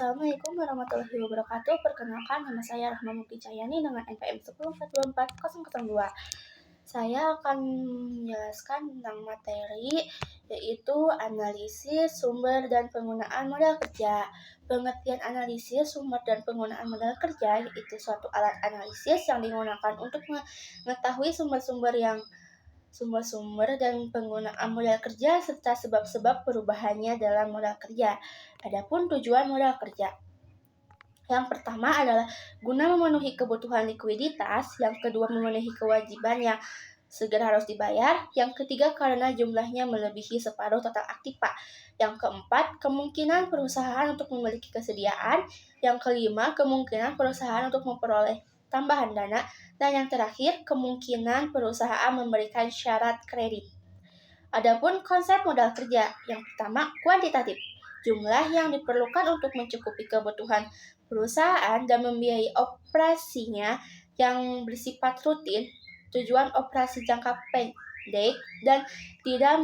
Assalamualaikum warahmatullahi wabarakatuh. Perkenalkan, nama saya Rahma Mukti-Cahyani dengan NPM 104240002. Saya akan menjelaskan tentang materi yaitu analisis sumber dan penggunaan modal kerja. Pengertian analisis sumber dan penggunaan modal kerja yaitu suatu alat analisis yang digunakan untuk mengetahui sumber-sumber dan penggunaan modal kerja serta sebab-sebab perubahannya dalam modal kerja. Adapun tujuan modal kerja. Yang pertama adalah guna memenuhi kebutuhan likuiditas, yang kedua memenuhi kewajiban yang segera harus dibayar, yang ketiga karena jumlahnya melebihi separuh total aktiva, yang keempat kemungkinan perusahaan untuk memiliki kesediaan, yang kelima kemungkinan perusahaan untuk memperoleh tambahan dana, dan yang terakhir kemungkinan perusahaan memberikan syarat kredit. Adapun konsep modal kerja, yang pertama kuantitatif, jumlah yang diperlukan untuk mencukupi kebutuhan perusahaan dan membiayai operasinya yang bersifat rutin, tujuan operasi jangka pendek, dan tidak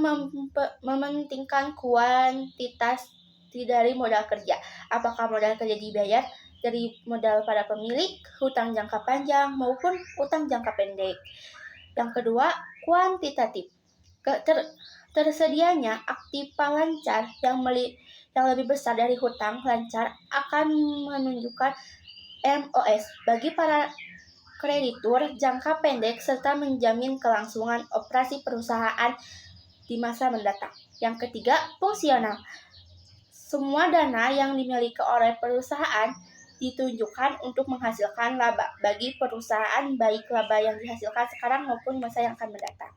mementingkan kuantitas dari modal kerja. Apakah modal kerja dibayar dari modal pada pemilik, hutang jangka panjang, maupun hutang jangka pendek. Yang kedua, kuantitatif. Tersedianya aktiva lancar yang lebih besar dari hutang lancar akan menunjukkan MOS bagi para kreditur jangka pendek serta menjamin kelangsungan operasi perusahaan di masa mendatang. Yang ketiga, fungsional. Semua dana yang dimiliki oleh perusahaan ditunjukkan untuk menghasilkan laba bagi perusahaan, baik laba yang dihasilkan sekarang maupun masa yang akan mendatang.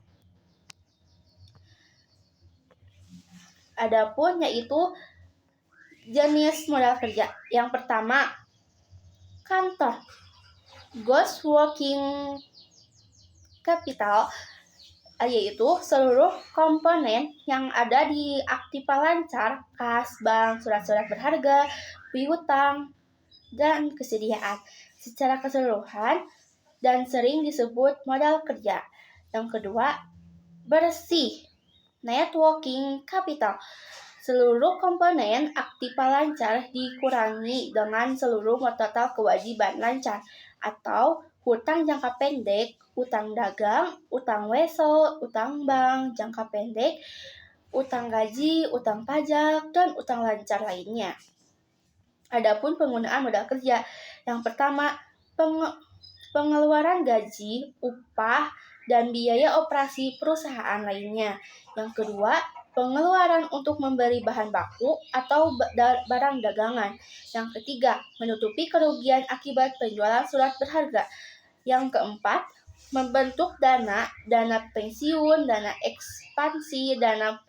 Adapun yaitu jenis modal kerja. Yang pertama, kantor. Gross working capital yaitu seluruh komponen yang ada di aktiva lancar, kas, bank, surat-surat berharga, piutang, dan kesediaan secara keseluruhan dan sering disebut modal kerja. Yang kedua, bersih. Net working capital. Seluruh komponen aktiva lancar dikurangi dengan seluruh total kewajiban lancar atau hutang jangka pendek, utang dagang, utang wesel, utang bank jangka pendek, utang gaji, utang pajak, dan utang lancar lainnya. Adapun penggunaan modal kerja. Yang pertama, pengeluaran gaji, upah, dan biaya operasi perusahaan lainnya. Yang kedua, pengeluaran untuk membeli bahan baku atau barang dagangan. Yang ketiga, menutupi kerugian akibat penjualan surat berharga. Yang keempat, membentuk dana pensiun, dana ekspansi, dana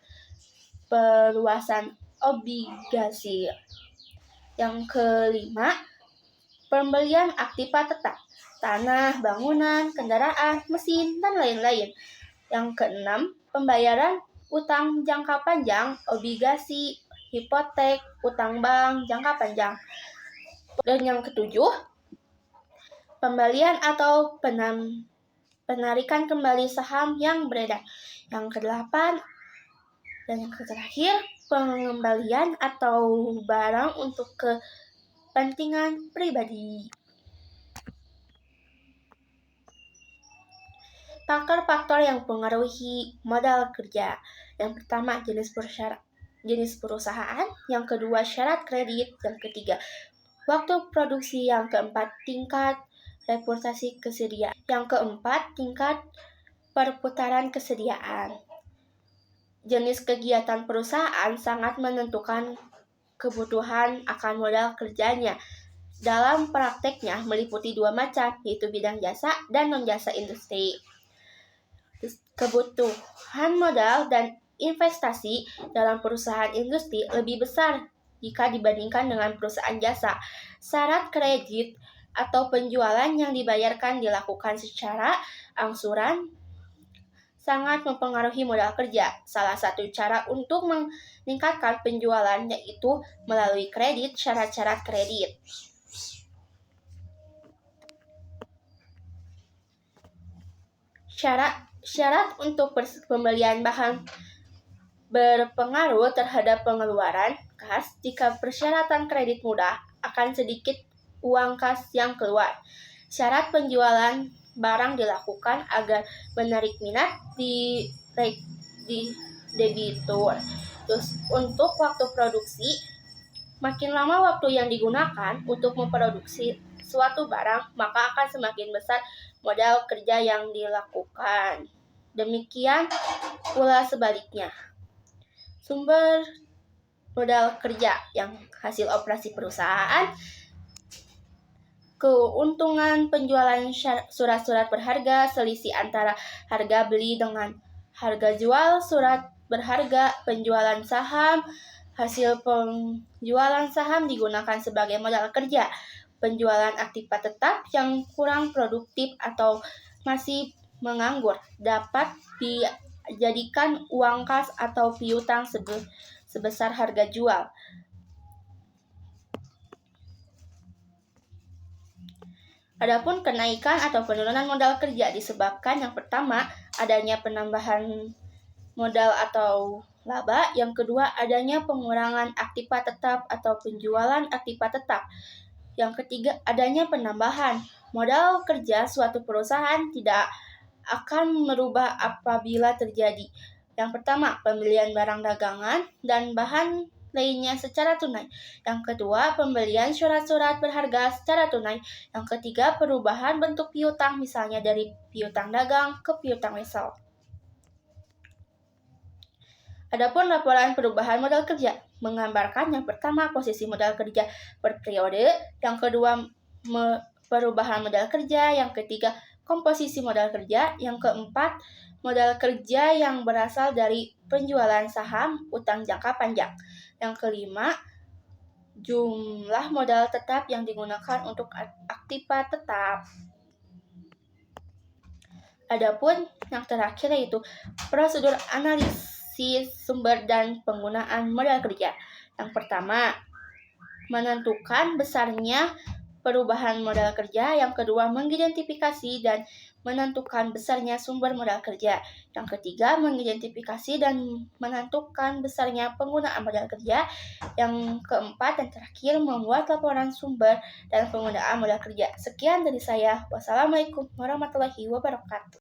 perluasan obligasi. Yang kelima, pembelian aktiva tetap, tanah, bangunan, kendaraan, mesin, dan lain-lain. Yang keenam, pembayaran utang jangka panjang, obligasi, hipotek, utang bank jangka panjang. Dan yang ketujuh, pembelian atau penarikan kembali saham yang beredar. Yang kedelapan dan yang terakhir, pengembalian atau barang untuk kepentingan pribadi. Faktor-faktor yang mempengaruhi modal kerja. Yang pertama, jenis perusahaan. Yang kedua, syarat kredit. Yang ketiga, waktu produksi. Yang keempat, tingkat reputasi kesediaan. Yang keempat, tingkat perputaran kesediaan. Jenis kegiatan perusahaan sangat menentukan kebutuhan akan modal kerjanya. Dalam prakteknya meliputi dua macam, yaitu bidang jasa dan non-jasa industri. Kebutuhan modal dan investasi dalam perusahaan industri lebih besar jika dibandingkan dengan perusahaan jasa. Syarat kredit atau penjualan yang dibayarkan dilakukan secara angsuran sangat mempengaruhi modal kerja. Salah satu cara untuk meningkatkan penjualan yaitu melalui kredit, syarat-syarat kredit. Syarat untuk pembelian bahan berpengaruh terhadap pengeluaran kas. Jika persyaratan kredit mudah, akan sedikit uang kas yang keluar. Syarat penjualan barang dilakukan agar menarik minat di debitur. Terus untuk waktu produksi, makin lama waktu yang digunakan untuk memproduksi suatu barang, maka akan semakin besar modal kerja yang dilakukan. Demikian pula sebaliknya. Sumber modal kerja yang hasil operasi perusahaan, keuntungan penjualan surat-surat berharga, selisih antara harga beli dengan harga jual surat berharga, penjualan saham. Hasil penjualan saham digunakan sebagai modal kerja. Penjualan aktiva tetap yang kurang produktif atau masih menganggur dapat dijadikan uang kas atau piutang sebesar harga jual. Adapun kenaikan atau penurunan modal kerja disebabkan yang pertama, adanya penambahan modal atau laba, yang kedua adanya pengurangan aktiva tetap atau penjualan aktiva tetap. Yang ketiga, adanya penambahan modal kerja suatu perusahaan tidak akan merubah apabila terjadi. Yang pertama, pembelian barang dagangan dan bahan lainnya secara tunai. Yang kedua, pembelian surat-surat berharga secara tunai. Yang ketiga, perubahan bentuk piutang, misalnya dari piutang dagang ke piutang wesel. Adapun laporan perubahan modal kerja menggambarkan yang pertama posisi modal kerja per periode, yang kedua perubahan modal kerja, yang ketiga komposisi modal kerja, yang keempat modal kerja yang berasal dari penjualan saham utang jangka panjang, yang kelima jumlah modal tetap yang digunakan untuk aktiva tetap. Adapun yang terakhir yaitu prosedur analisis sumber dan penggunaan modal kerja. Yang pertama, menentukan besarnya perubahan modal kerja. Yang kedua, mengidentifikasi dan menentukan besarnya sumber modal kerja. Yang ketiga, mengidentifikasi dan menentukan besarnya penggunaan modal kerja. Yang keempat dan terakhir, membuat laporan sumber dan penggunaan modal kerja. Sekian dari saya. Wassalamualaikum warahmatullahi wabarakatuh.